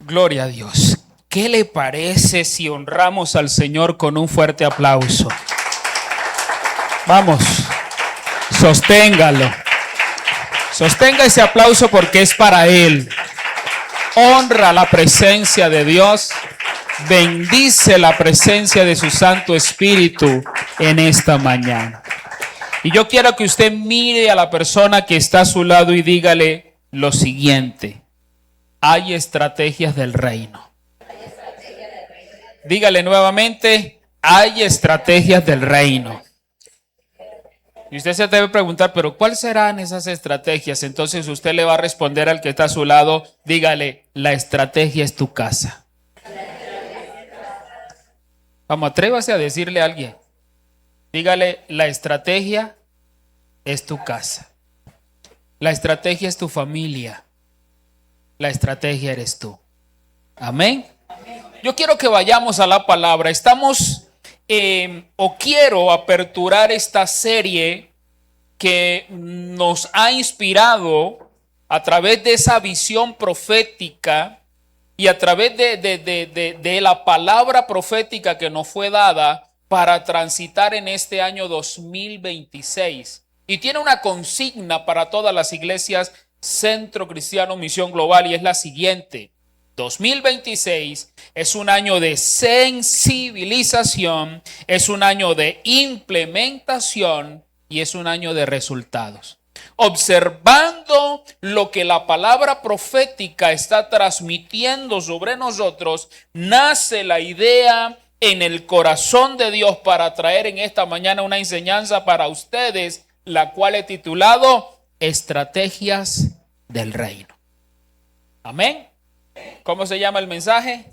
Gloria a Dios. ¿Qué le parece si honramos al Señor con un fuerte aplauso? Vamos, sosténgalo. Sostenga ese aplauso porque es para Él. Honra la presencia de Dios. Bendice la presencia de su Santo Espíritu en esta mañana. Y yo quiero que usted mire a la persona que está a su lado y dígale lo siguiente: hay estrategias del reino. Dígale nuevamente: hay estrategias del reino. Y usted se debe preguntar, pero ¿cuáles serán esas estrategias? Entonces usted le va a responder al que está a su lado, dígale: la estrategia es tu casa. Vamos, atrévase a decirle a alguien. Dígale: la estrategia es tu casa. La estrategia es tu familia. La estrategia eres tú. Amén. Yo quiero que vayamos a la palabra. Quiero aperturar esta serie que nos ha inspirado a través de esa visión profética y a través de la palabra profética que nos fue dada para transitar en este año 2026. Y tiene una consigna para todas las iglesias Centro Cristiano Misión Global, y es la siguiente: 2026 es un año de sensibilización, es un año de implementación y es un año de resultados. Observando lo que la palabra profética está transmitiendo sobre nosotros, nace la idea en el corazón de Dios para traer en esta mañana una enseñanza para ustedes, la cual he titulado Estrategias del Reino. Amén. ¿Cómo se llama el mensaje?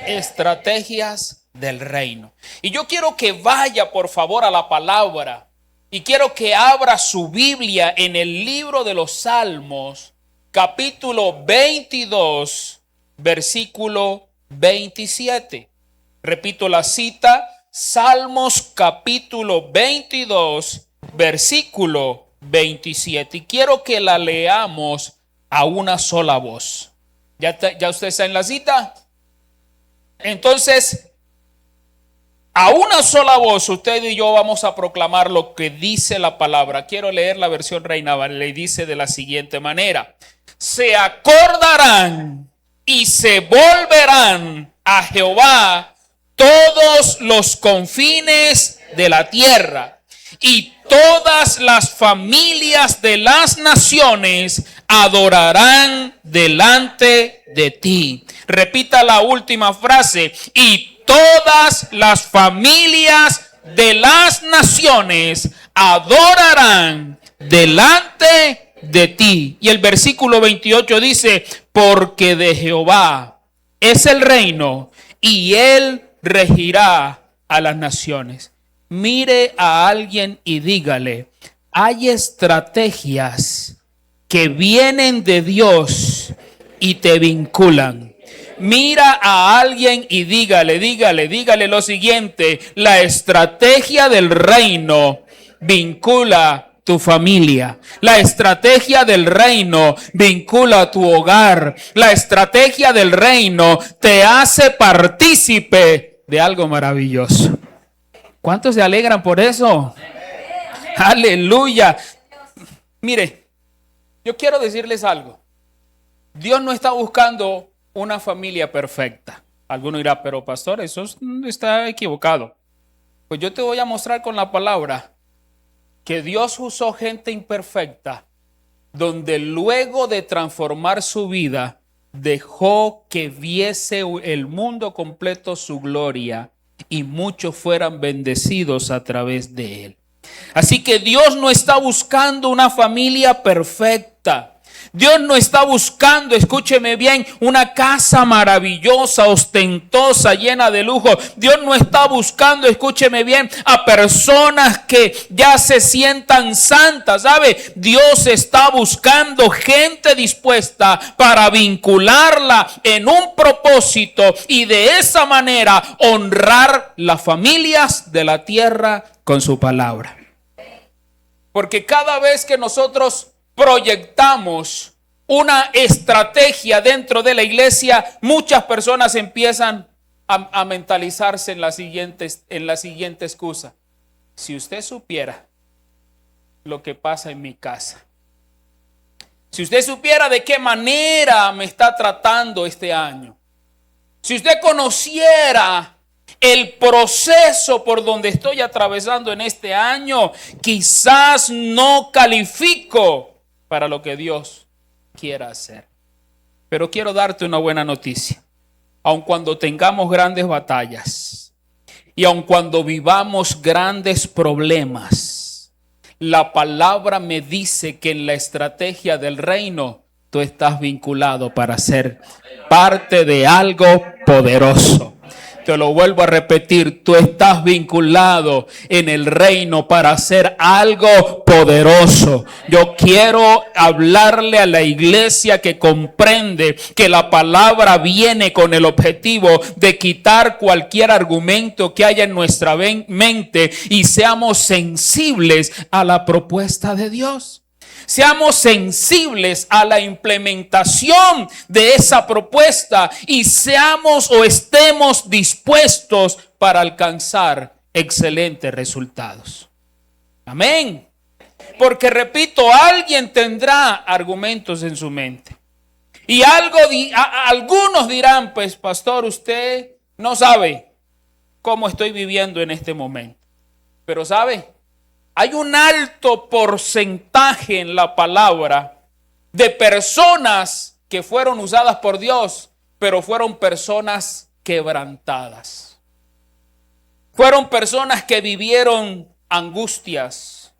Estrategias del Reino. Y yo quiero que vaya por favor a la palabra y quiero que abra su Biblia en el libro de los Salmos, capítulo 22, versículo 27. Repito la cita: Salmos capítulo 22, versículo 27. Y quiero que la leamos a una sola voz. ¿Ya usted está en la cita? Entonces, a una sola voz, usted y yo vamos a proclamar lo que dice la palabra. Quiero leer la versión Reina Valera y dice de la siguiente manera: se acordarán y se volverán a Jehová todos los confines de la tierra, y todas las familias de las naciones adorarán delante de ti. Repita la última frase: y todas las familias de las naciones adorarán delante de ti. Y el versículo 28 dice: porque de Jehová es el reino y él regirá a las naciones. Mire a alguien y dígale: hay estrategias que vienen de Dios y te vinculan. Mira a alguien y dígale lo siguiente: la estrategia del reino vincula tu familia. La estrategia del reino vincula tu hogar. La estrategia del reino te hace partícipe de algo maravilloso. ¿Cuántos se alegran por eso? Aleluya. Mire, yo quiero decirles algo. Dios no está buscando una familia perfecta. Alguno dirá: pero pastor, eso está equivocado. Pues yo te voy a mostrar con la palabra que Dios usó gente imperfecta, donde luego de transformar su vida, dejó que viese el mundo completo su gloria y muchos fueran bendecidos a través de él. Así que Dios no está buscando una familia perfecta. Dios no está buscando, escúcheme bien, una casa maravillosa, ostentosa, llena de lujo. Dios no está buscando, escúcheme bien, a personas que ya se sientan santas, ¿sabe? Dios está buscando gente dispuesta para vincularla en un propósito y de esa manera honrar las familias de la tierra con su palabra. Porque cada vez que nosotros proyectamos una estrategia dentro de la iglesia, muchas personas empiezan a mentalizarse en la siguiente excusa. Si usted supiera lo que pasa en mi casa, si usted supiera de qué manera me está tratando este año, si usted conociera el proceso por donde estoy atravesando en este año, quizás no califico para lo que Dios quiera hacer. Pero quiero darte una buena noticia. Aun cuando tengamos grandes batallas y aun cuando vivamos grandes problemas, la palabra me dice que en la estrategia del reino tú estás vinculado para ser parte de algo poderoso. Te lo vuelvo a repetir, tú estás vinculado en el reino para hacer algo poderoso. Yo quiero hablarle a la iglesia que comprende que la palabra viene con el objetivo de quitar cualquier argumento que haya en nuestra mente y seamos sensibles a la propuesta de Dios. Seamos sensibles a la implementación de esa propuesta y seamos o estemos dispuestos para alcanzar excelentes resultados. Amén. Porque repito, alguien tendrá argumentos en su mente. Y algunos dirán, pues pastor, usted no sabe cómo estoy viviendo en este momento. Pero ¿sabe? Hay un alto porcentaje en la palabra de personas que fueron usadas por Dios, pero fueron personas quebrantadas. Fueron personas que vivieron angustias.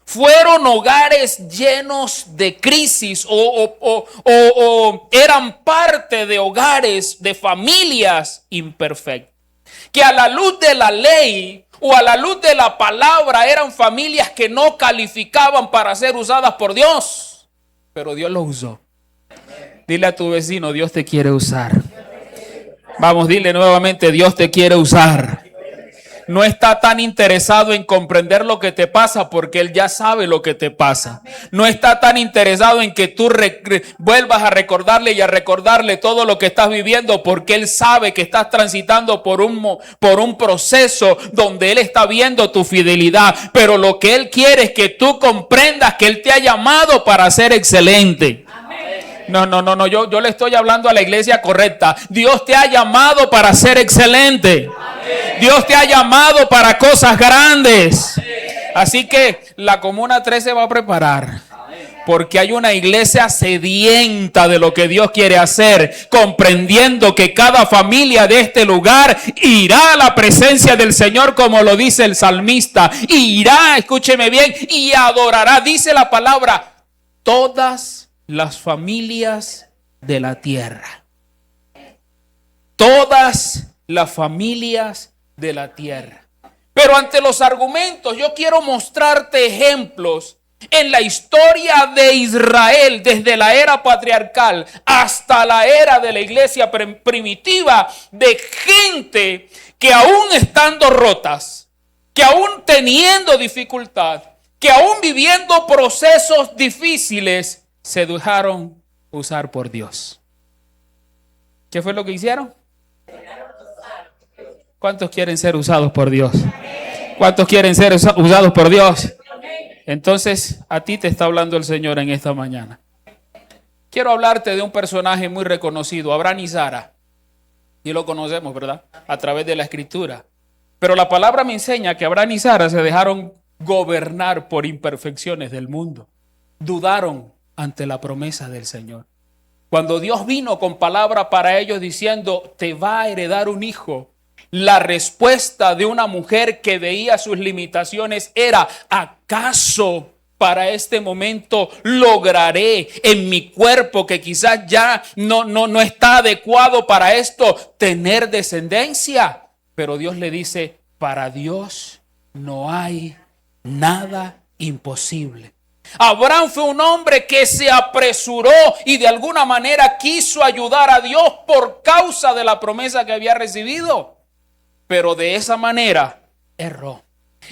Fueron hogares llenos de crisis o eran parte de hogares, de familias imperfectas. Que a la luz de la ley o a la luz de la palabra eran familias que no calificaban para ser usadas por Dios, pero Dios los usó. Dile a tu vecino, Dios te quiere usar. Vamos, dile nuevamente, Dios te quiere usar. No está tan interesado en comprender lo que te pasa porque Él ya sabe lo que te pasa. No está tan interesado en que tú vuelvas a recordarle y a recordarle todo lo que estás viviendo porque Él sabe que estás transitando por un proceso donde Él está viendo tu fidelidad. Pero lo que Él quiere es que tú comprendas que Él te ha llamado para ser excelente. No, yo le estoy hablando a la iglesia correcta. Dios te ha llamado para ser excelente. Dios te ha llamado para cosas grandes. Así que la Comuna 3 se va a preparar. Porque hay una iglesia sedienta de lo que Dios quiere hacer, comprendiendo que cada familia de este lugar irá a la presencia del Señor, como lo dice el salmista. Irá, escúcheme bien, y adorará. Dice la palabra, todas las familias de la tierra. Todas las familias de la tierra. Pero ante los argumentos, yo quiero mostrarte ejemplos en la historia de Israel, desde la era patriarcal hasta la era de la iglesia primitiva, de gente que aún estando rotas, que aún teniendo dificultad, que aún viviendo procesos difíciles, se dejaron usar por Dios. ¿Qué fue lo que hicieron? ¿Cuántos quieren ser usados por Dios? ¿Cuántos quieren ser usados por Dios? Entonces, a ti te está hablando el Señor en esta mañana. Quiero hablarte de un personaje muy reconocido, Abraham y Sara. Y lo conocemos, ¿verdad? A través de la Escritura. Pero la palabra me enseña que Abraham y Sara se dejaron gobernar por imperfecciones del mundo. Dudaron ante la promesa del Señor. Cuando Dios vino con palabra para ellos diciendo, te va a heredar un hijo, la respuesta de una mujer que veía sus limitaciones era, ¿acaso para este momento lograré en mi cuerpo, que quizás ya no está adecuado para esto, tener descendencia? Pero Dios le dice, para Dios no hay nada imposible. Abraham fue un hombre que se apresuró y de alguna manera quiso ayudar a Dios por causa de la promesa que había recibido. Pero de esa manera erró.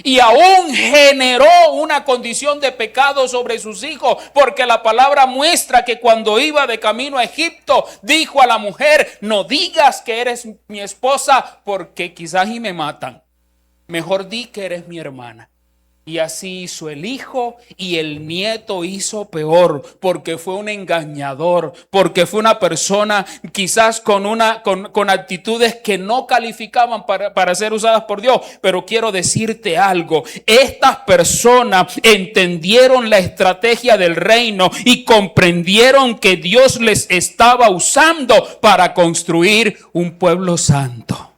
Y aún generó una condición de pecado sobre sus hijos, porque la palabra muestra que cuando iba de camino a Egipto, dijo a la mujer: no digas que eres mi esposa, porque quizás y me matan. Mejor di que eres mi hermana. Y así hizo el hijo, y el nieto hizo peor, porque fue un engañador, porque fue una persona quizás con actitudes que no calificaban para ser usadas por Dios. Pero quiero decirte algo: estas personas entendieron la estrategia del reino y comprendieron que Dios les estaba usando para construir un pueblo santo.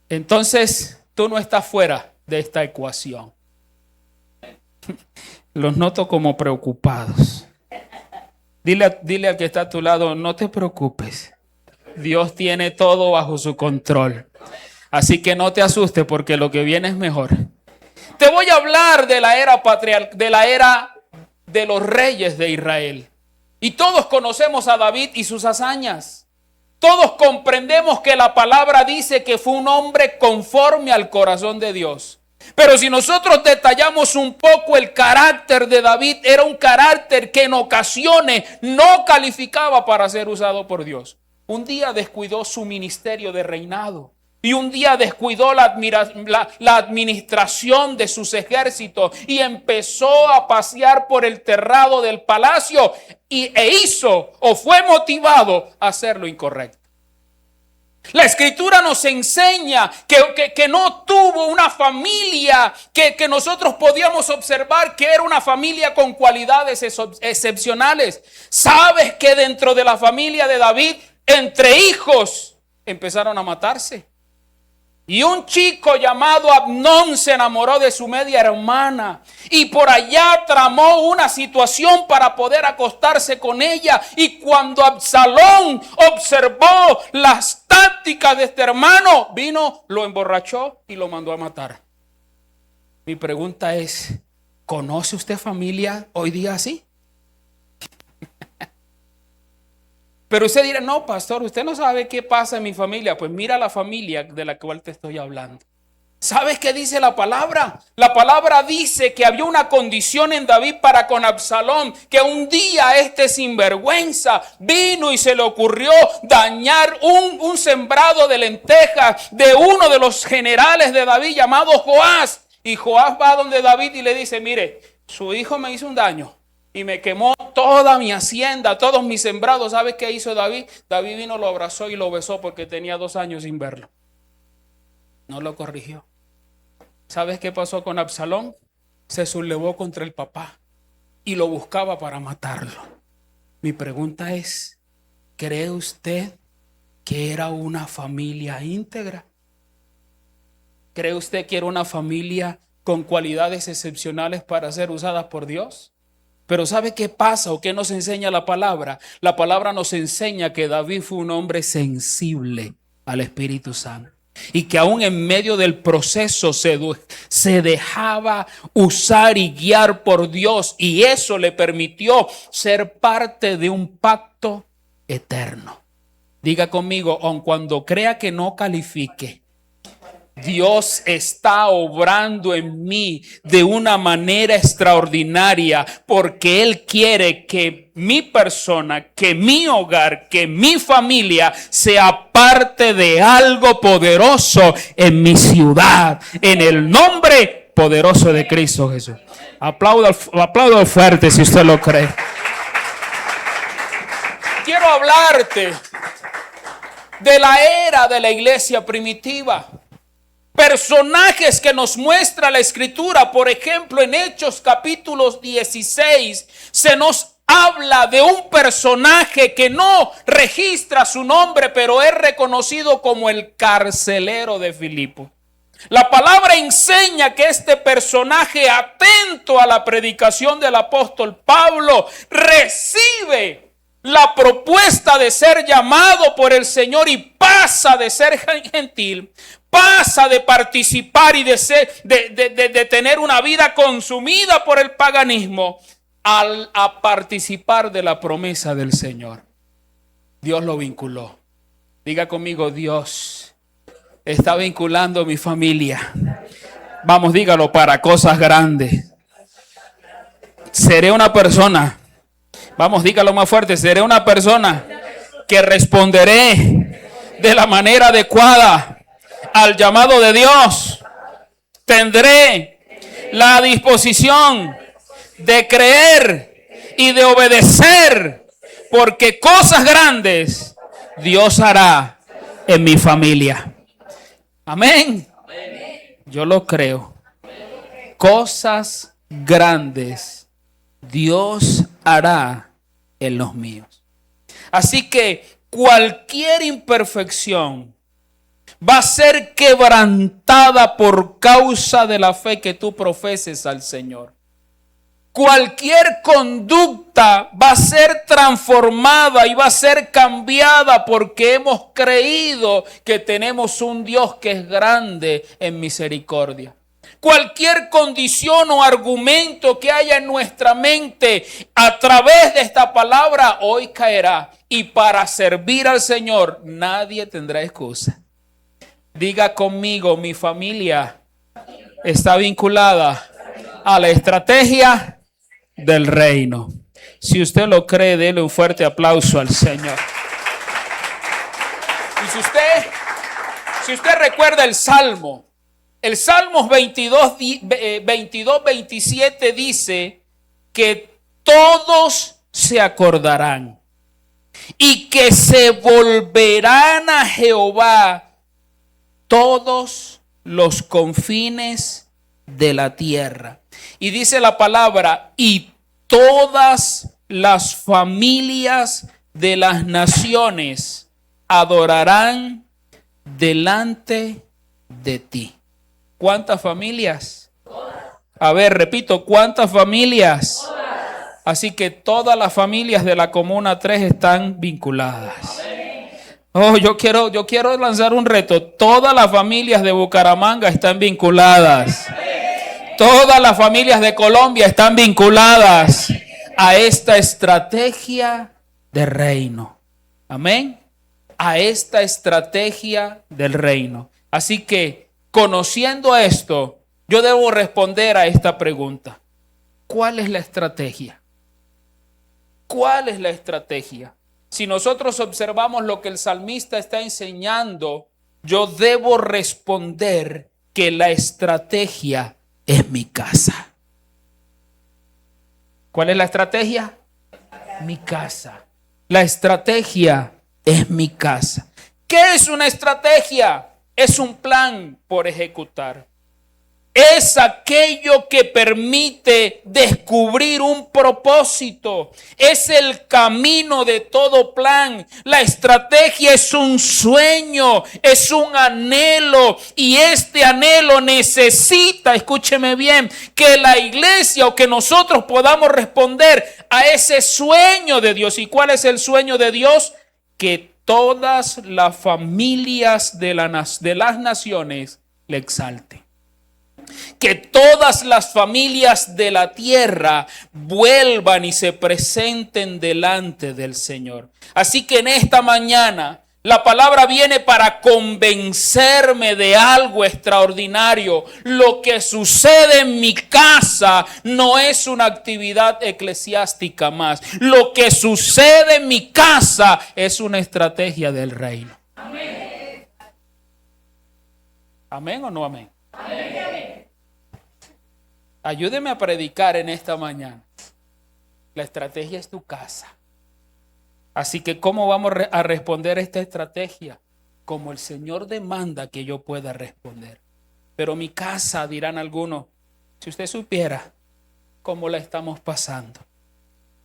Entonces, tú no estás fuera de esta ecuación. Los noto como preocupados. Dile al que está a tu lado: no te preocupes. Dios tiene todo bajo su control. Así que no te asustes, porque lo que viene es mejor. Te voy a hablar de la era de la era de los reyes de Israel. Y todos conocemos a David y sus hazañas. Todos comprendemos que la palabra dice que fue un hombre conforme al corazón de Dios. Pero si nosotros detallamos un poco el carácter de David, era un carácter que en ocasiones no calificaba para ser usado por Dios. Un día descuidó su ministerio de reinado. Y un día descuidó la administración de sus ejércitos y empezó a pasear por el terrado del palacio fue motivado a hacer lo incorrecto. La escritura nos enseña que no tuvo una familia que nosotros podíamos observar que era una familia con cualidades excepcionales. ¿Sabes que dentro de la familia de David, entre hijos, empezaron a matarse? Y un chico llamado Amnón se enamoró de su media hermana y por allá tramó una situación para poder acostarse con ella. Y cuando Absalón observó las tácticas de este hermano, vino, lo emborrachó y lo mandó a matar. Mi pregunta es: ¿conoce usted familia hoy día así? Pero usted dirá: no, pastor, usted no sabe qué pasa en mi familia. Pues mira la familia de la cual te estoy hablando. ¿Sabes qué dice la palabra? La palabra dice que había una condición en David para con Absalón, que un día este sinvergüenza vino y se le ocurrió dañar un sembrado de lentejas de uno de los generales de David llamado Joás. Y Joás va donde David y le dice: mire, su hijo me hizo un daño y me quemó toda mi hacienda, todos mis sembrados. ¿Sabes qué hizo David? David vino, lo abrazó y lo besó porque tenía 2 años sin verlo. No lo corrigió. ¿Sabes qué pasó con Absalón? Se sublevó contra el papá y lo buscaba para matarlo. Mi pregunta es: ¿cree usted que era una familia íntegra? ¿Cree usted que era una familia con cualidades excepcionales para ser usadas por Dios? Pero ¿sabe qué pasa o qué nos enseña la palabra? La palabra nos enseña que David fue un hombre sensible al Espíritu Santo y que aún en medio del proceso se dejaba usar y guiar por Dios, y eso le permitió ser parte de un pacto eterno. Diga conmigo: aun cuando crea que no califique, Dios está obrando en mí de una manera extraordinaria, porque Él quiere que mi persona, que mi hogar, que mi familia sea parte de algo poderoso en mi ciudad, en el nombre poderoso de Cristo Jesús. Aplaudo fuerte si usted lo cree. Quiero hablarte de la era de la iglesia primitiva. Personajes que nos muestra la escritura. Por ejemplo, en Hechos capítulo 16 se nos habla de un personaje que no registra su nombre, pero es reconocido como el carcelero de Filipo. La palabra enseña que este personaje, atento a la predicación del apóstol Pablo, recibe la propuesta de ser llamado por el Señor y pasa de ser gentil, pasa de participar y de tener una vida consumida por el paganismo a participar de la promesa del Señor. Dios lo vinculó. Diga conmigo: Dios está vinculando mi familia. Vamos, dígalo, para cosas grandes. Seré una persona. Vamos, dígalo más fuerte. Seré una persona que responderé de la manera adecuada al llamado de Dios. Tendré la disposición de creer y de obedecer, porque cosas grandes Dios hará en mi familia. Amén. Yo lo creo. Cosas grandes Dios hará en los míos. Así que cualquier imperfección va a ser quebrantada por causa de la fe que tú profeses al Señor. Cualquier conducta va a ser transformada y va a ser cambiada porque hemos creído que tenemos un Dios que es grande en misericordia. Cualquier condición o argumento que haya en nuestra mente a través de esta palabra hoy caerá. Y para servir al Señor nadie tendrá excusa. Diga conmigo, mi familia está vinculada a la estrategia del reino. Si usted lo cree, déle un fuerte aplauso al Señor. Y si usted recuerda el Salmos 22:27 dice que todos se acordarán y que se volverán a Jehová todos los confines de la tierra. Y dice la palabra, y todas las familias de las naciones adorarán delante de ti. ¿Cuántas familias? A ver, repito, ¿cuántas familias? Así que todas las familias de la Comuna 3 están vinculadas. Oh, yo quiero lanzar un reto. Todas las familias de Bucaramanga están vinculadas. Todas las familias de Colombia están vinculadas a esta estrategia de reino. Amén. A esta estrategia del reino. Así que, conociendo esto, yo debo responder a esta pregunta. ¿Cuál es la estrategia? ¿Cuál es la estrategia? Si nosotros observamos lo que el salmista está enseñando, yo debo responder que la estrategia es mi casa. ¿Cuál es la estrategia? Mi casa. La estrategia es mi casa. ¿Qué es una estrategia? Es un plan por ejecutar. Es aquello que permite descubrir un propósito. Es el camino de todo plan. La estrategia es un sueño, es un anhelo. Y este anhelo necesita, escúcheme bien, que la iglesia o que nosotros podamos responder a ese sueño de Dios. ¿Y cuál es el sueño de Dios? Que todas las familias de las naciones le exalten. Que todas las familias de la tierra vuelvan y se presenten delante del Señor. Así que en esta mañana la palabra viene para convencerme de algo extraordinario. Lo que sucede en mi casa no es una actividad eclesiástica más. Lo que sucede en mi casa es una estrategia del reino. Amén. ¿Amén o no amén? Amén. Ayúdeme a predicar en esta mañana. La estrategia es tu casa. Así que, ¿cómo vamos a responder a esta estrategia? Como el Señor demanda que yo pueda responder. Pero mi casa, dirán algunos, si usted supiera cómo la estamos pasando.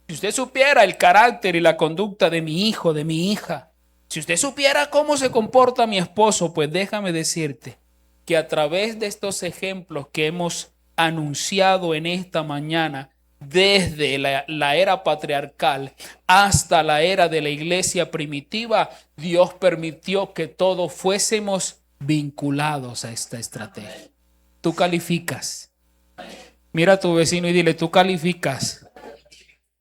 Si usted supiera el carácter y la conducta de mi hijo, de mi hija. Si usted supiera cómo se comporta mi esposo, pues déjame decirte que a través de estos ejemplos que hemos anunciado en esta mañana, desde la era patriarcal hasta la era de la iglesia primitiva, Dios permitió que todos fuésemos vinculados a esta estrategia. Tú calificas. Mira a tu vecino y dile, tú calificas.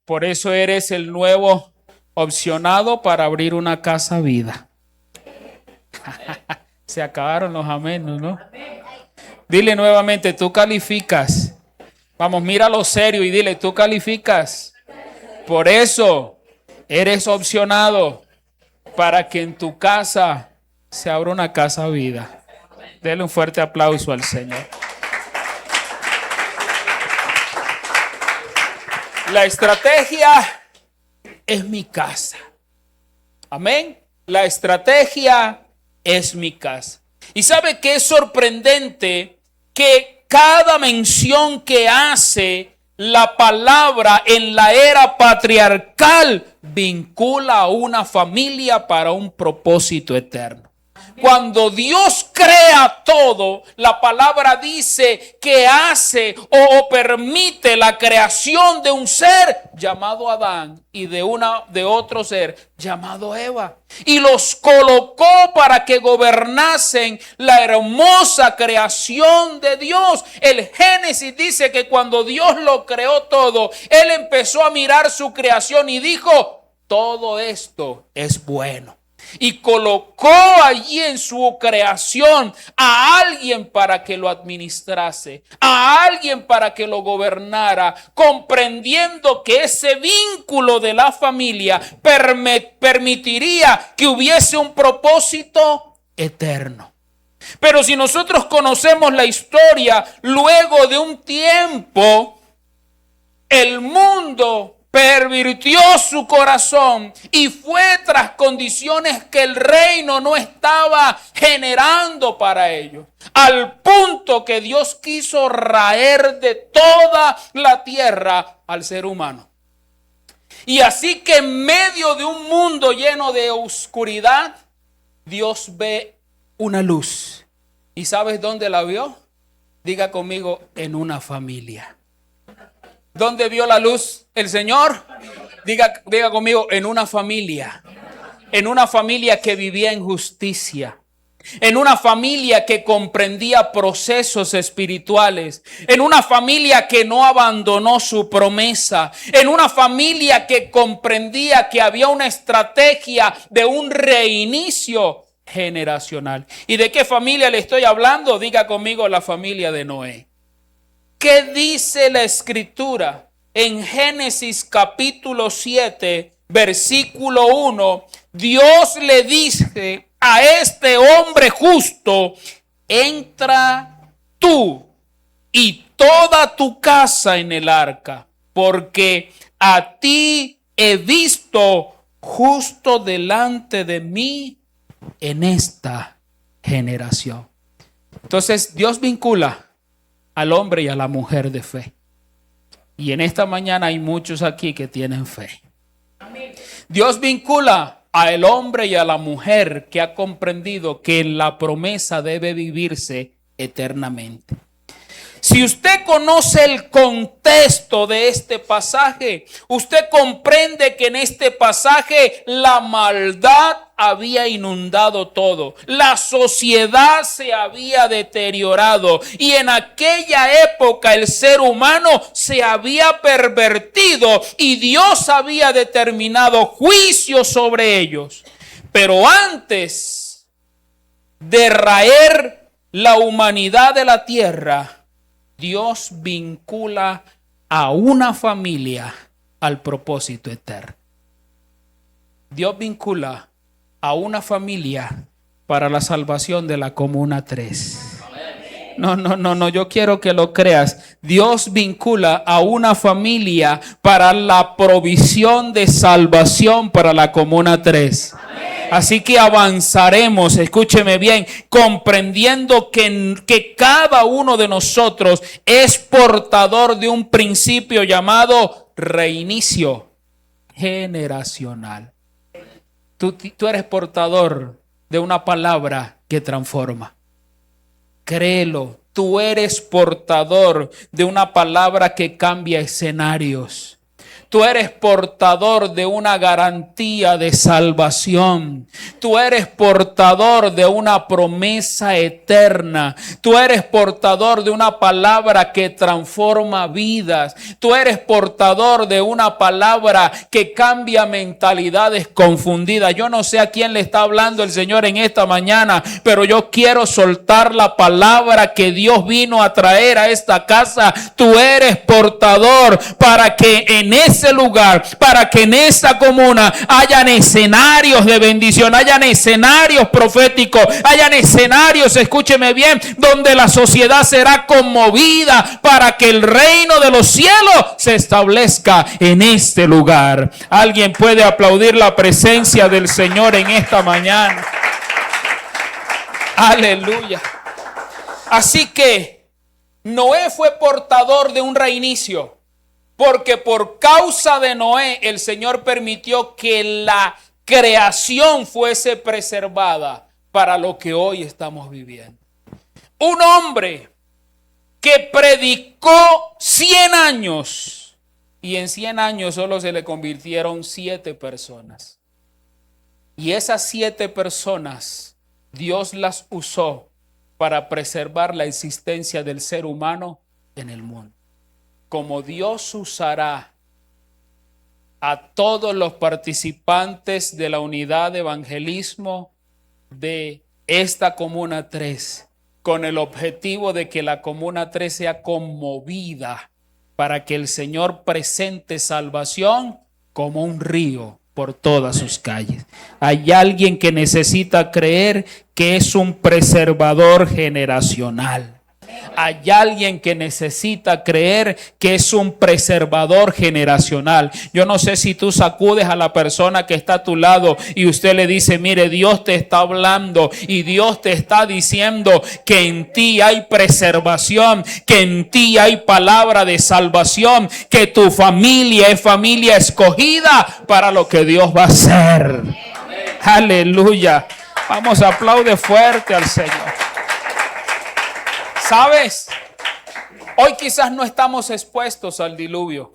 Por eso eres el nuevo opcionado para abrir una casa vida. Se acabaron los amenos, ¿no? Dile nuevamente, tú calificas. Vamos, míralo serio y dile, tú calificas. Por eso eres opcionado para que en tu casa se abra una casa vida. Dele un fuerte aplauso al Señor. La estrategia es mi casa. Amén. La estrategia es mi casa. Y sabe que es sorprendente que cada mención que hace la palabra en la era patriarcal vincula a una familia para un propósito eterno. Cuando Dios crea todo, la palabra dice que hace o permite la creación de un ser llamado Adán y de otro ser llamado Eva. Y los colocó para que gobernasen la hermosa creación de Dios. El Génesis dice que cuando Dios lo creó todo, Él empezó a mirar su creación y dijo, todo esto es bueno. Y colocó allí en su creación a alguien para que lo administrase, a alguien para que lo gobernara, comprendiendo que ese vínculo de la familia permitiría que hubiese un propósito eterno. Pero si nosotros conocemos la historia, luego de un tiempo, el mundo pervirtió su corazón y fue tras condiciones que el reino no estaba generando para ellos. Al punto que Dios quiso raer de toda la tierra al ser humano. Y así que en medio de un mundo lleno de oscuridad, Dios ve una luz. ¿Y sabes dónde la vio? Diga conmigo, en una familia. ¿Dónde vio la luz el Señor? Diga conmigo, en una familia. En una familia que vivía en justicia. En una familia que comprendía procesos espirituales. En una familia que no abandonó su promesa. En una familia que comprendía que había una estrategia de un reinicio generacional. ¿Y de qué familia le estoy hablando? Diga conmigo, la familia de Noé. ¿Qué dice la Escritura? En Génesis capítulo 7, versículo 1, Dios le dice a este hombre justo, entra tú y toda tu casa en el arca, porque a ti he visto justo delante de mí en esta generación. Entonces Dios vincula al hombre y a la mujer de fe. Y en esta mañana hay muchos aquí que tienen fe. Dios vincula al hombre y a la mujer que ha comprendido que la promesa debe vivirse eternamente. Si usted conoce el contexto de este pasaje, usted comprende que en este pasaje la maldad había inundado todo. La sociedad se había deteriorado y en aquella época el ser humano se había pervertido y Dios había determinado juicio sobre ellos. Pero antes de raer la humanidad de la tierra, Dios vincula a una familia al propósito eterno. Dios vincula a una familia para la salvación de la Comuna 3. No, yo quiero que lo creas. Dios vincula a una familia para la provisión de salvación para la Comuna 3. Así que avanzaremos, escúcheme bien, comprendiendo que cada uno de nosotros es portador de un principio llamado reinicio generacional. Tú eres portador de una palabra que transforma. Créelo, tú eres portador de una palabra que cambia escenarios. Tú eres portador de una garantía de salvación. Tú eres portador de una promesa eterna. Tú eres portador de una palabra que transforma vidas. Tú eres portador de una palabra que cambia mentalidades confundidas. Yo no sé a quién le está hablando el Señor en esta mañana, pero yo quiero soltar la palabra que Dios vino a traer a esta casa. Tú eres portador para que en ese lugar, para que en esa comuna hayan escenarios de bendición, hayan escenarios proféticos, hayan escenarios, escúcheme bien, donde la sociedad será conmovida para que el reino de los cielos se establezca en este lugar. Alguien puede aplaudir la presencia del Señor en esta mañana. Aleluya. Así que Noé fue portador de un reinicio, porque por causa de Noé el Señor permitió que la creación fuese preservada para lo que hoy estamos viviendo. Un hombre que predicó 100 años y en 100 años solo se le convirtieron 7 personas. Y esas 7 personas Dios las usó para preservar la existencia del ser humano en el mundo. Como Dios usará a todos los participantes de la unidad de evangelismo de esta Comuna 3, con el objetivo de que la Comuna 3 sea conmovida para que el Señor presente salvación como un río por todas sus calles. Hay alguien que necesita creer que es un preservador generacional. Hay alguien que necesita creer que es un preservador generacional. Yo no sé si tú sacudes a la persona que está a tu lado y usted le dice: mire, Dios te está hablando y Dios te está diciendo que en ti hay preservación, que en ti hay palabra de salvación, que tu familia es familia escogida para lo que Dios va a hacer. Aleluya. Vamos, aplaude fuerte al Señor. ¿Sabes? Hoy quizás no estamos expuestos al diluvio,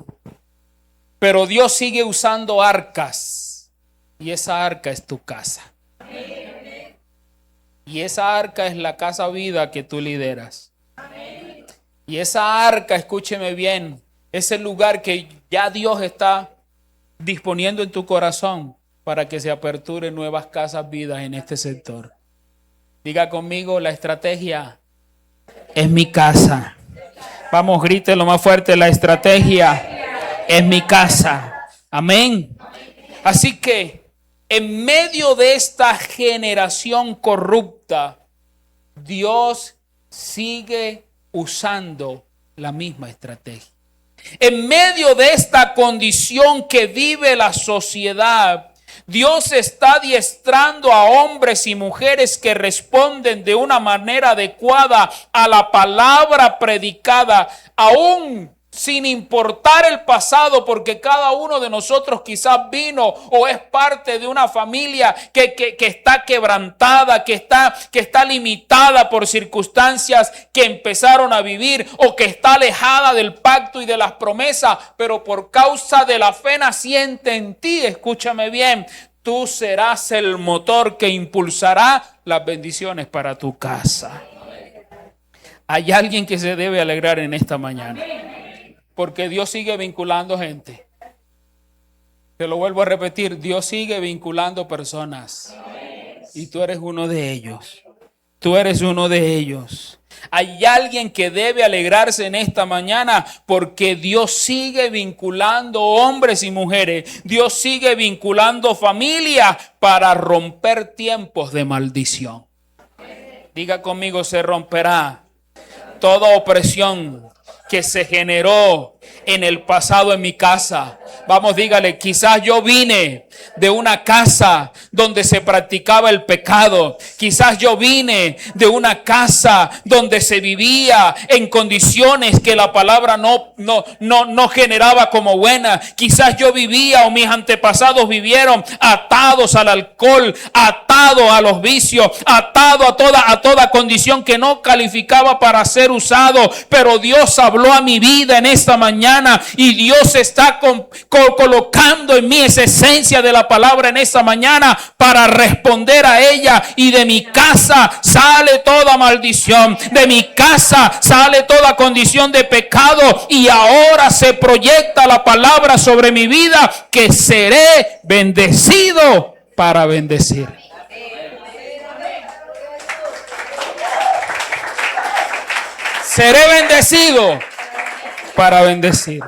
pero Dios sigue usando arcas y esa arca es tu casa. Y esa arca es la Casa Vida que tú lideras. Y esa arca, escúcheme bien, es el lugar que ya Dios está disponiendo en tu corazón para que se aperturen nuevas casas vidas en este sector. Diga conmigo: la estrategia es mi casa. Vamos, grítelo más fuerte: la estrategia es mi casa. Amén. Así que en medio de esta generación corrupta, Dios sigue usando la misma estrategia. En medio de esta condición que vive la sociedad, Dios está adiestrando a hombres y mujeres que responden de una manera adecuada a la palabra predicada, aún sin importar el pasado, porque cada uno de nosotros quizás vino o es parte de una familia que está quebrantada, que está limitada por circunstancias que empezaron a vivir o que está alejada del pacto y de las promesas, pero por causa de la fe naciente en ti, escúchame bien, tú serás el motor que impulsará las bendiciones para tu casa. Hay alguien que se debe alegrar en esta mañana, porque Dios sigue vinculando gente. Te lo vuelvo a repetir: Dios sigue vinculando personas. Y tú eres uno de ellos. Tú eres uno de ellos. Hay alguien que debe alegrarse en esta mañana, porque Dios sigue vinculando hombres y mujeres. Dios sigue vinculando familias para romper tiempos de maldición. Diga conmigo: se romperá toda opresión que se generó en el pasado en mi casa. Vamos, dígale: quizás yo vine de una casa donde se practicaba el pecado. Quizás yo vine de una casa donde se vivía en condiciones que la palabra no generaba como buena. Quizás yo vivía, o mis antepasados vivieron, atados al alcohol, atados a los vicios, atados a toda condición que no calificaba para ser usado. Pero Dios habló a mi vida en esta mañana mañana y Dios está colocando en mí esa esencia de la palabra en esta mañana para responder a ella. Y de mi casa sale toda maldición, de mi casa sale toda condición de pecado, y ahora se proyecta la palabra sobre mi vida que seré bendecido para bendecir. Seré bendecido para bendecir.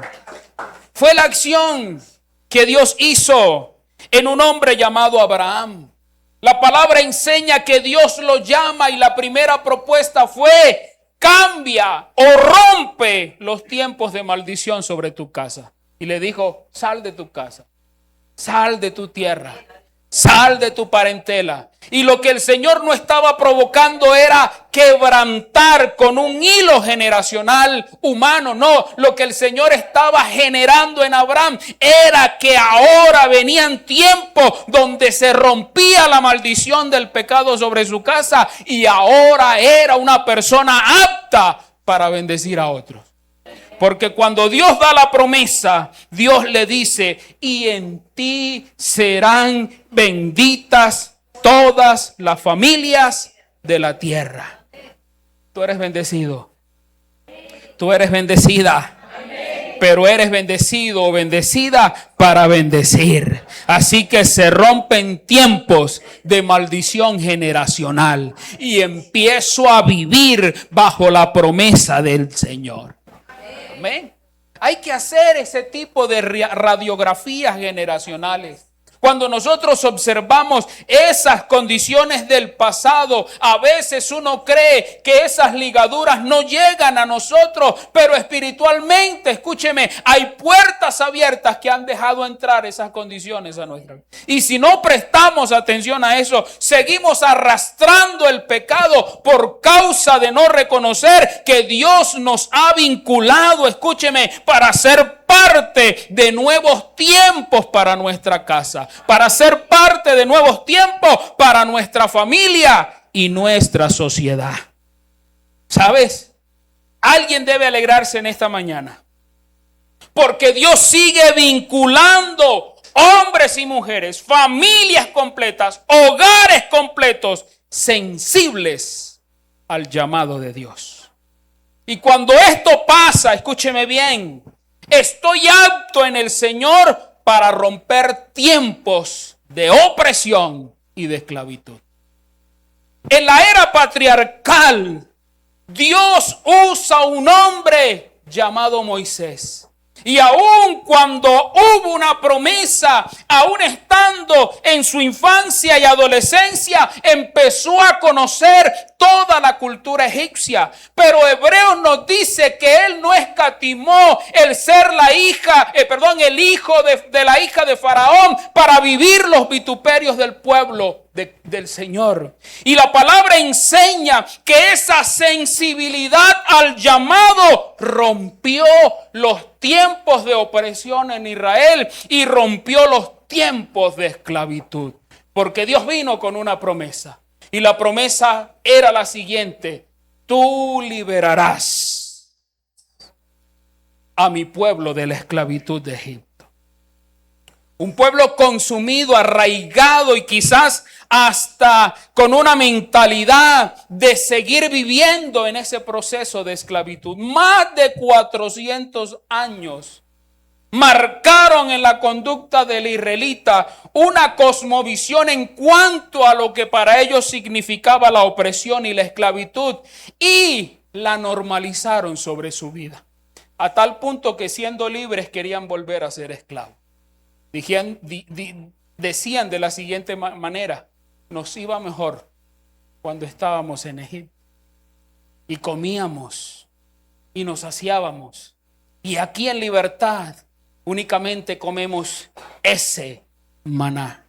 Fue la acción que Dios hizo en un hombre llamado Abraham. La palabra enseña que Dios lo llama y la primera propuesta fue: cambia o rompe los tiempos de maldición sobre tu casa. Y le dijo: sal de tu casa, sal de tu tierra, sal de tu parentela. Y lo que el Señor no estaba provocando era quebrantar con un hilo generacional humano. No, lo que el Señor estaba generando en Abraham era que ahora venían tiempos donde se rompía la maldición del pecado sobre su casa, y ahora era una persona apta para bendecir a otros. Porque cuando Dios da la promesa, Dios le dice: y en ti serán benditas todas las familias de la tierra. Tú eres bendecido. Tú eres bendecida. Pero eres bendecido o bendecida para bendecir. Así que se rompen tiempos de maldición generacional y empiezo a vivir bajo la promesa del Señor. Amén. Hay que hacer ese tipo de radiografías generacionales. Cuando nosotros observamos esas condiciones del pasado, a veces uno cree que esas ligaduras no llegan a nosotros, pero espiritualmente, escúcheme, hay puertas abiertas que han dejado entrar esas condiciones a nuestra vida. Y si no prestamos atención a eso, seguimos arrastrando el pecado por causa de no reconocer que Dios nos ha vinculado, escúcheme, para ser parte de nuevos tiempos para nuestra casa, para ser parte de nuevos tiempos para nuestra familia y nuestra sociedad. ¿Sabes? Alguien debe alegrarse en esta mañana, porque Dios sigue vinculando hombres y mujeres, familias completas, hogares completos, sensibles al llamado de Dios. Y cuando esto pasa, escúcheme bien, estoy apto en el Señor para romper tiempos de opresión y de esclavitud. En la era patriarcal, Dios usa un hombre llamado Moisés. Y aun cuando hubo una promesa, aun estando en su infancia y adolescencia, empezó a conocer toda la cultura egipcia. Pero Hebreos nos dice que él no escatimó el ser el hijo de la hija de Faraón para vivir los vituperios del pueblo del Señor. Y la palabra enseña que esa sensibilidad al llamado rompió los tiempos de opresión en Israel y rompió los tiempos de esclavitud. Porque Dios vino con una promesa. Y la promesa era la siguiente: tú liberarás a mi pueblo de la esclavitud de Egipto. Un pueblo consumido, arraigado y quizás hasta con una mentalidad de seguir viviendo en ese proceso de esclavitud. Más de 400 años marcaron en la conducta del israelita una cosmovisión en cuanto a lo que para ellos significaba la opresión y la esclavitud, y la normalizaron sobre su vida, a tal punto que siendo libres querían volver a ser esclavos. Decían de la siguiente manera: nos iba mejor cuando estábamos en Egipto y comíamos y nos saciábamos, y aquí en libertad únicamente comemos ese maná.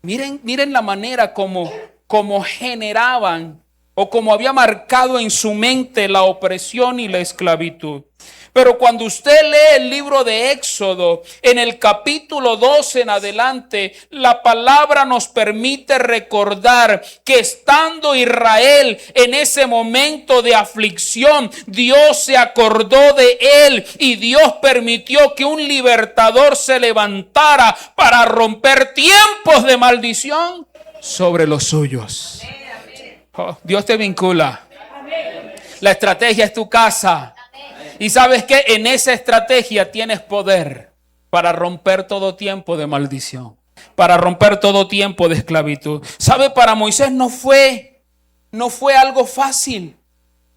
Miren la manera como generaban o como había marcado en su mente la opresión y la esclavitud. Pero cuando usted lee el libro de Éxodo, en el capítulo 12 en adelante, la palabra nos permite recordar que estando Israel en ese momento de aflicción, Dios se acordó de él y Dios permitió que un libertador se levantara para romper tiempos de maldición sobre los suyos. Oh, Dios te vincula. La estrategia es tu casa. Y sabes que en esa estrategia tienes poder para romper todo tiempo de maldición, para romper todo tiempo de esclavitud. ¿Sabe? Para Moisés no fue algo fácil.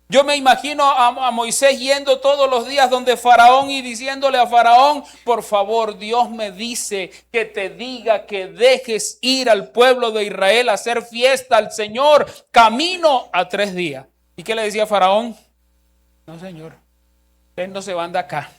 Yo me imagino a Moisés yendo todos los días donde Faraón y diciéndole a Faraón: por favor, Dios me dice que te diga que dejes ir al pueblo de Israel a hacer fiesta al Señor, camino a 3 días. ¿Y qué le decía Faraón? No, Señor, ustedes no se van de acá.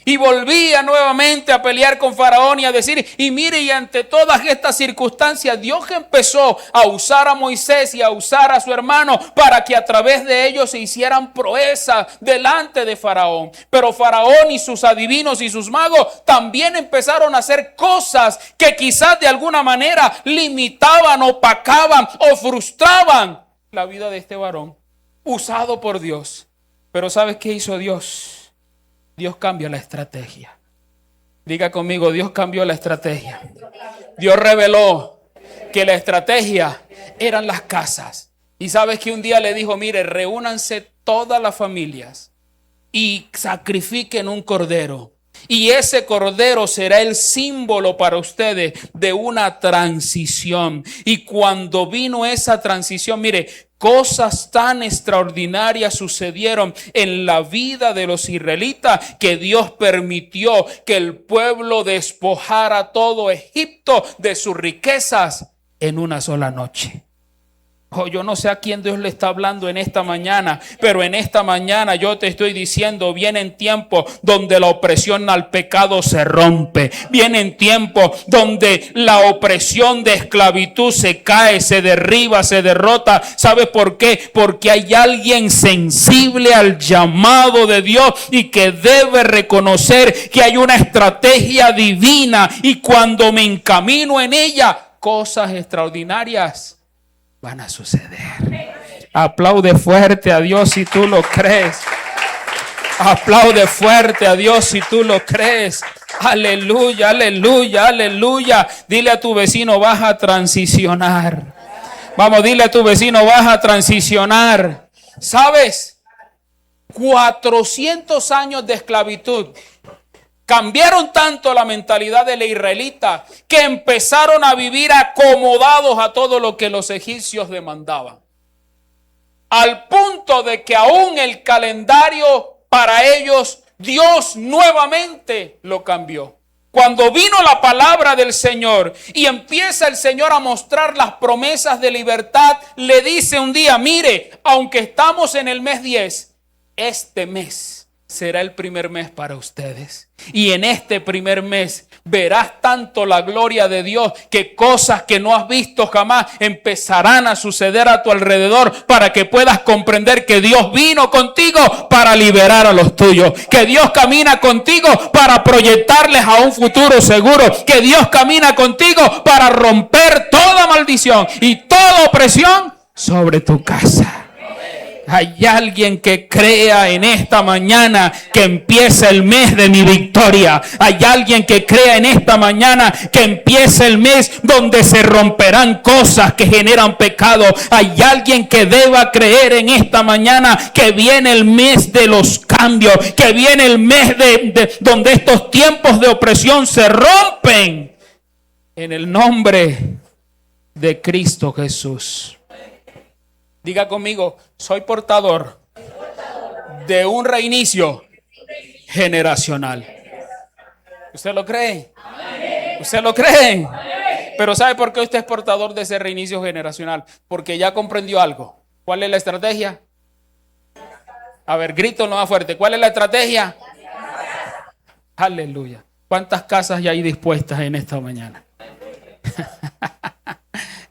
Y volvía nuevamente a pelear con Faraón y a decir, y mire, y ante todas estas circunstancias, Dios empezó a usar a Moisés y a usar a su hermano para que a través de ellos se hicieran proezas delante de Faraón. Pero Faraón y sus adivinos y sus magos también empezaron a hacer cosas que quizás de alguna manera limitaban, opacaban o frustraban la vida de este varón, usado por Dios. Pero ¿sabes qué hizo Dios? Dios cambia la estrategia. Diga conmigo, Dios cambió la estrategia. Dios reveló que la estrategia eran las casas. Y sabes que un día le dijo, mire, reúnanse todas las familias y sacrifiquen un cordero. Y ese cordero será el símbolo para ustedes de una transición. Y cuando vino esa transición, mire, cosas tan extraordinarias sucedieron en la vida de los israelitas que Dios permitió que el pueblo despojara todo Egipto de sus riquezas en una sola noche. Oh, yo no sé a quién Dios le está hablando en esta mañana, pero en esta mañana yo te estoy diciendo, vienen tiempos donde la opresión al pecado se rompe. Vienen tiempos donde la opresión de esclavitud se cae, se derriba, se derrota. ¿Sabe por qué? Porque hay alguien sensible al llamado de Dios y que debe reconocer que hay una estrategia divina y cuando me encamino en ella, cosas extraordinarias van a suceder. Aplaude fuerte a Dios si tú lo crees. Aplaude fuerte a Dios si tú lo crees. Aleluya, aleluya, aleluya. Dile a tu vecino, vas a transicionar. Vamos, dile a tu vecino, vas a transicionar. ¿Sabes? 400 años de esclavitud cambiaron tanto la mentalidad de los israelitas que empezaron a vivir acomodados a todo lo que los egipcios demandaban. Al punto de que aún el calendario para ellos, Dios nuevamente lo cambió. Cuando vino la palabra del Señor y empieza el Señor a mostrar las promesas de libertad, le dice un día, mire, aunque estamos en el mes 10, este mes será el primer mes para ustedes. Y en este primer mes verás tanto la gloria de Dios que cosas que no has visto jamás empezarán a suceder a tu alrededor para que puedas comprender que Dios vino contigo para liberar a los tuyos. Que Dios camina contigo para proyectarles a un futuro seguro. Que Dios camina contigo para romper toda maldición y toda opresión sobre tu casa. Hay alguien que crea en esta mañana que empieza el mes de mi victoria. Hay alguien que crea en esta mañana que empieza el mes donde se romperán cosas que generan pecado. Hay alguien que deba creer en esta mañana que viene el mes de los cambios, que viene el mes donde estos tiempos de opresión se rompen en el nombre de Cristo Jesús. Diga conmigo, soy portador de un reinicio generacional. ¿Usted lo cree? ¿Usted lo cree? Pero ¿sabe por qué usted es portador de ese reinicio generacional? Porque ya comprendió algo. ¿Cuál es la estrategia? A ver, grito lo más fuerte. ¿Cuál es la estrategia? Aleluya. ¿Cuántas casas ya hay dispuestas en esta mañana?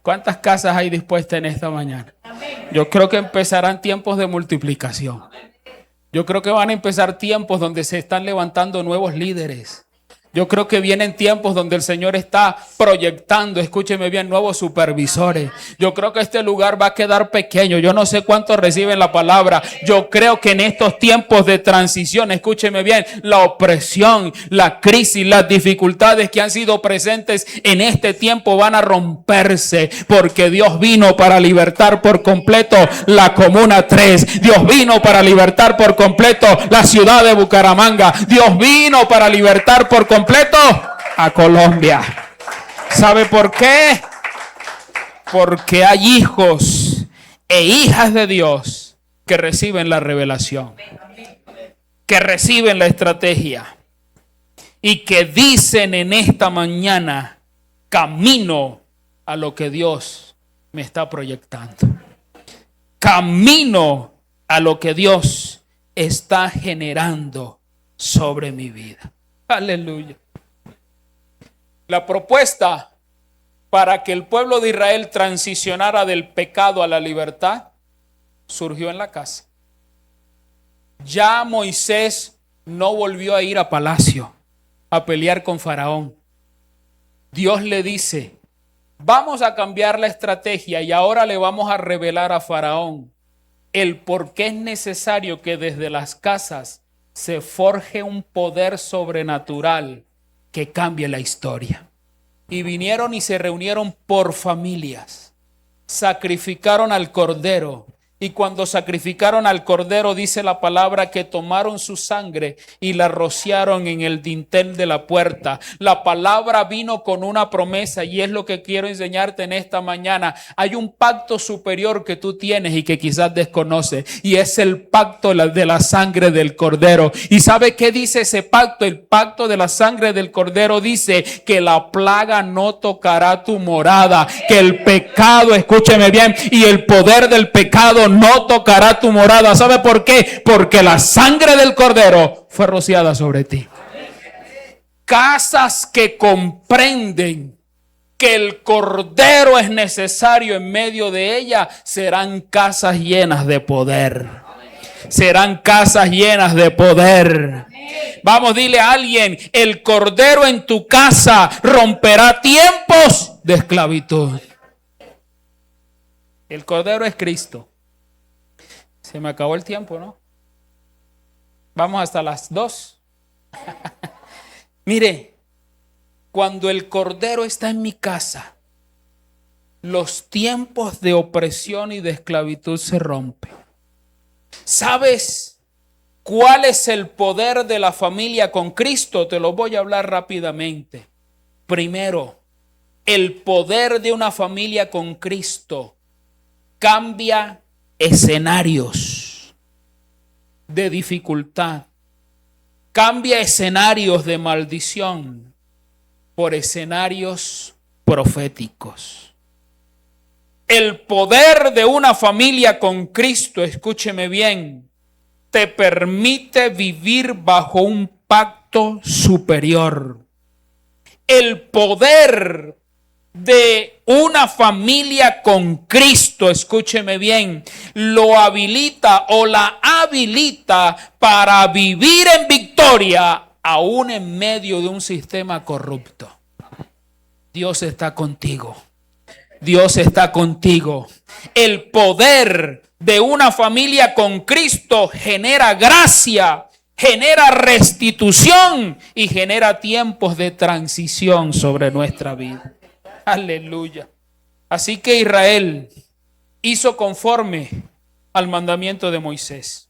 ¿Cuántas casas hay dispuestas en esta mañana? Yo creo que empezarán tiempos de multiplicación. Yo creo que van a empezar tiempos donde se están levantando nuevos líderes. Yo creo que vienen tiempos donde el Señor está proyectando, escúcheme bien, nuevos supervisores. Yo creo que este lugar va a quedar pequeño. Yo no sé cuántos reciben la palabra. Yo creo que en estos tiempos de transición, escúcheme bien, la opresión, la crisis, las dificultades que han sido presentes en este tiempo van a romperse, porque Dios vino para libertar por completo la Comuna 3. Dios vino para libertar por completo la ciudad de Bucaramanga. Dios vino para libertar por completo a Colombia. ¿Sabe por qué? Porque hay hijos e hijas de Dios que reciben la revelación, que reciben la estrategia y que dicen en esta mañana: camino a lo que Dios me está proyectando. Camino a lo que Dios está generando sobre mi vida. Aleluya. La propuesta para que el pueblo de Israel transicionara del pecado a la libertad surgió en la casa. Ya Moisés no volvió a ir a palacio a pelear con Faraón. Dios le dice: vamos a cambiar la estrategia y ahora le vamos a revelar a Faraón el por qué es necesario que desde las casas se forje un poder sobrenatural que cambie la historia. Y vinieron y se reunieron por familias, sacrificaron al cordero, y cuando sacrificaron al cordero, dice la palabra que tomaron su sangre y la rociaron en el dintel de la puerta. La palabra vino con una promesa, y es lo que quiero enseñarte en esta mañana. Hay un pacto superior que tú tienes y que quizás desconoces, y es el pacto de la sangre del cordero. ¿Y sabe qué dice ese pacto? El pacto de la sangre del cordero dice que la plaga no tocará tu morada, que el pecado, escúcheme bien, y el poder del pecado no tocará tu morada. ¿Sabe por qué? Porque la sangre del cordero fue rociada sobre ti. Casas que comprenden que el cordero es necesario en medio de ella serán casas llenas de poder. Serán casas llenas de poder. Vamos, dile a alguien: el cordero en tu casa romperá tiempos de esclavitud. El cordero es Cristo. Se me acabó el tiempo, ¿no? Vamos hasta las 2. Mire, cuando el cordero está en mi casa, los tiempos de opresión y de esclavitud se rompen. ¿Sabes cuál es el poder de la familia con Cristo? Te lo voy a hablar rápidamente. Primero, el poder de una familia con Cristo cambia escenarios de dificultad, cambia escenarios de maldición por escenarios proféticos. El poder de una familia con Cristo, escúcheme bien, te permite vivir bajo un pacto superior. El poder de una familia con Cristo, escúcheme bien, lo habilita o la habilita para vivir en victoria aún en medio de un sistema corrupto. Dios está contigo. Dios está contigo. El poder de una familia con Cristo genera gracia, genera restitución y genera tiempos de transición sobre nuestra vida. Aleluya. Así que Israel hizo conforme al mandamiento de Moisés.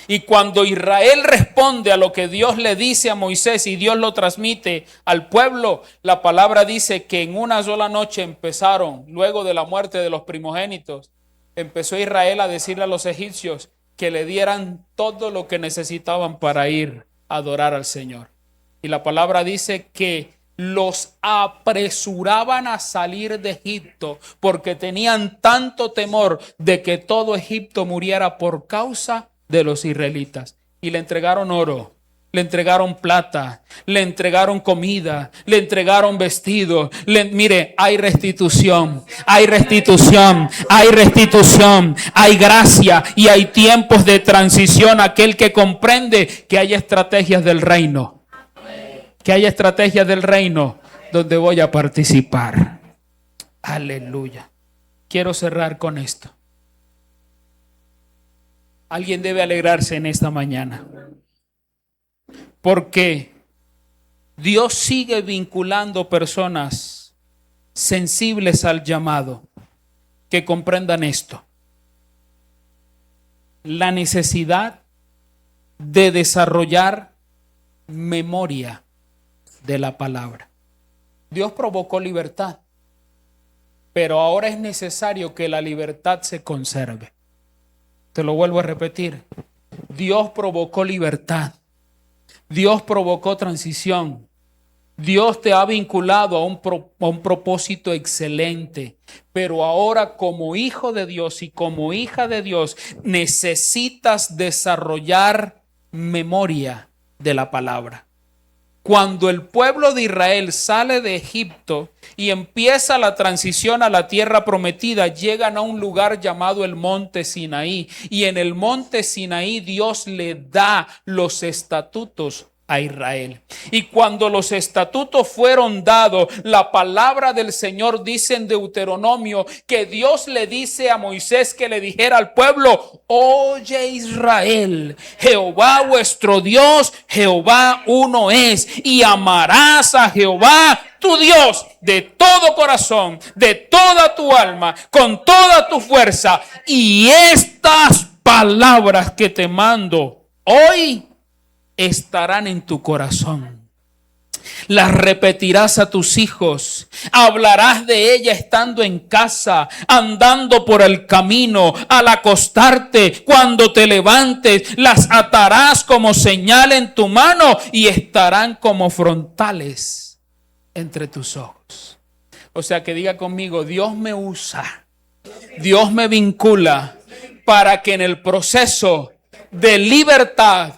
Y cuando Israel responde a lo que Dios le dice a Moisés y Dios lo transmite al pueblo, la palabra dice que en una sola noche empezaron, luego de la muerte de los primogénitos, empezó Israel a decirle a los egipcios que le dieran todo lo que necesitaban para ir a adorar al Señor. Y la palabra dice que los apresuraban a salir de Egipto porque tenían tanto temor de que todo Egipto muriera por causa de los israelitas. Y le entregaron oro, Le entregaron plata, le entregaron comida, le entregaron vestido. Mire, hay restitución, hay restitución, hay restitución, hay gracia y hay tiempos de transición. Aquel que comprende que hay estrategias del reino, que hay estrategias del reino donde voy a participar. Aleluya. Quiero cerrar con esto. Alguien debe alegrarse en esta mañana. Porque Dios sigue vinculando personas sensibles al llamado que comprendan esto. La necesidad de desarrollar memoria de la palabra. Dios provocó libertad, pero ahora es necesario que la libertad se conserve. Te lo vuelvo a repetir. Dios provocó libertad. Dios provocó transición. Dios te ha vinculado a un propósito excelente. Pero ahora, como hijo de Dios y como hija de Dios, necesitas desarrollar memoria de la palabra. Cuando el pueblo de Israel sale de Egipto y empieza la transición a la tierra prometida, llegan a un lugar llamado el monte Sinaí. Y en el monte Sinaí Dios le da los estatutos a Israel. Y cuando los estatutos fueron dados, la palabra del Señor dice en Deuteronomio que Dios le dice a Moisés que le dijera al pueblo: oye Israel, Jehová vuestro Dios, Jehová uno es, y amarás a Jehová tu Dios de todo corazón, de toda tu alma, con toda tu fuerza. Y estas palabras que te mando hoy estarán en tu corazón. Las repetirás a tus hijos. Hablarás de ella estando en casa, andando por el camino, al acostarte, cuando te levantes. Las atarás como señal en tu mano y estarán como frontales entre tus ojos. O sea, que diga conmigo: Dios me usa, Dios me vincula para que en el proceso de libertad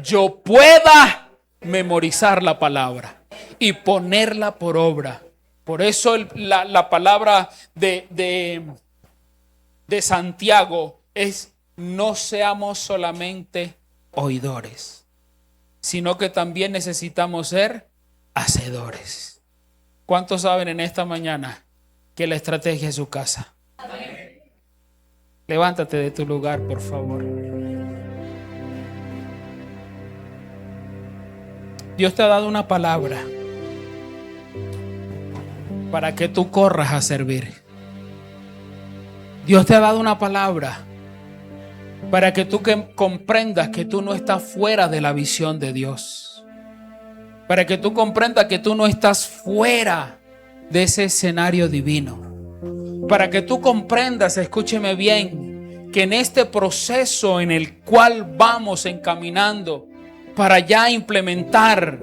yo pueda memorizar la palabra y ponerla por obra. Por eso la palabra de Santiago es: no seamos solamente oidores, sino que también necesitamos ser hacedores. ¿Cuántos saben en esta mañana que la estrategia es su casa? Amén. Levántate de tu lugar, por favor. Dios te ha dado una palabra para que tú corras a servir. Dios te ha dado una palabra para que tú comprendas que tú no estás fuera de la visión de Dios. Para que tú comprendas que tú no estás fuera de ese escenario divino. Para que tú comprendas, escúcheme bien, que en este proceso en el cual vamos encaminando para ya implementar,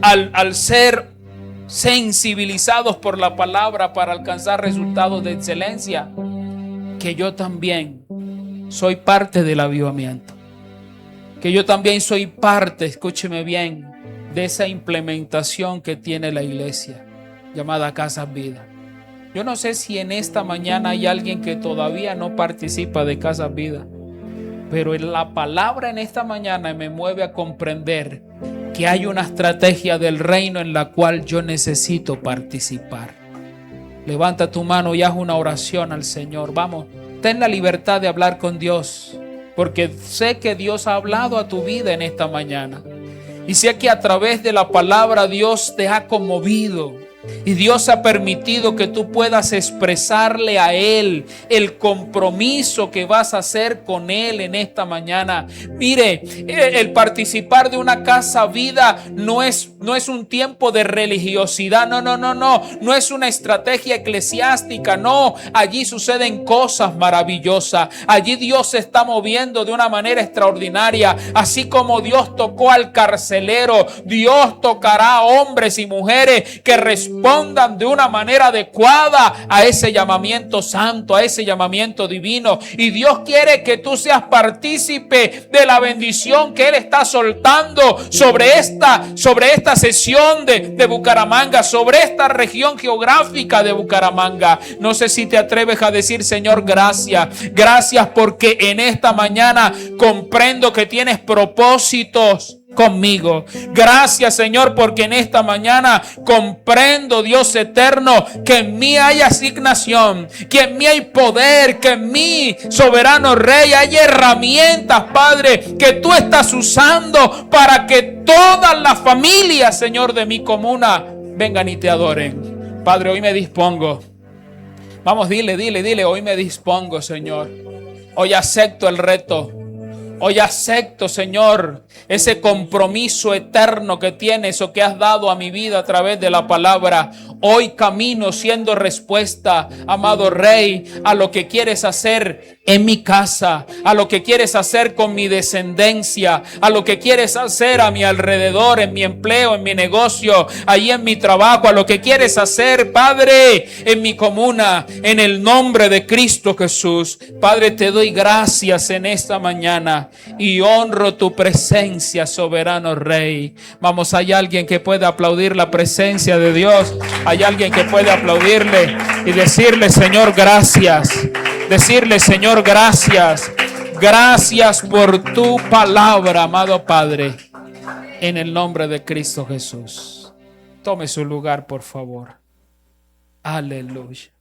al ser sensibilizados por la palabra para alcanzar resultados de excelencia, que yo también soy parte del avivamiento, que yo también soy parte, escúcheme bien, de esa implementación que tiene la iglesia llamada Casas Vida. Yo no sé si en esta mañana hay alguien que todavía no participa de Casas Vida, pero la palabra en esta mañana me mueve a comprender que hay una estrategia del reino en la cual yo necesito participar. Levanta tu mano y haz una oración al Señor. Vamos, ten la libertad de hablar con Dios, porque sé que Dios ha hablado a tu vida en esta mañana. Y sé que a través de la palabra Dios te ha conmovido. Y Dios ha permitido que tú puedas expresarle a Él el compromiso que vas a hacer con Él en esta mañana. Mire, el participar de una Casa Vida no es un tiempo de religiosidad. No es una estrategia eclesiástica. No, allí suceden cosas maravillosas. Allí Dios se está moviendo de una manera extraordinaria. Así como Dios tocó al carcelero, Dios tocará a hombres y mujeres que respondan respondan de una manera adecuada a ese llamamiento santo, a ese llamamiento divino. Y Dios quiere que tú seas partícipe de la bendición que Él está soltando sobre esta sesión de Bucaramanga, sobre esta región geográfica de Bucaramanga. No sé si te atreves a decir: Señor, gracias. Gracias porque en esta mañana comprendo que tienes propósitos conmigo. Gracias, Señor, porque en esta mañana comprendo, Dios eterno, que en mí hay asignación, que en mí hay poder, que en mí, soberano Rey, hay herramientas, Padre, que tú estás usando para que todas las familias, Señor, de mi comuna vengan y te adoren. Padre, hoy me dispongo. Vamos, dile, hoy me dispongo, Señor. Hoy acepto el reto. Hoy acepto, Señor, ese compromiso eterno que tienes o que has dado a mi vida a través de la palabra. Hoy camino siendo respuesta, amado Rey, a lo que quieres hacer en mi casa, a lo que quieres hacer con mi descendencia, a lo que quieres hacer a mi alrededor, en mi empleo, en mi negocio, ahí en mi trabajo, a lo que quieres hacer, Padre, en mi comuna, en el nombre de Cristo Jesús. Padre, te doy gracias en esta mañana y honro tu presencia, soberano Rey. Vamos, hay alguien que puede aplaudir la presencia de Dios. Hay alguien que puede aplaudirle y decirle: Señor, gracias. Decirle: Señor, gracias. Gracias por tu palabra, amado Padre. En el nombre de Cristo Jesús. Tome su lugar, por favor. Aleluya.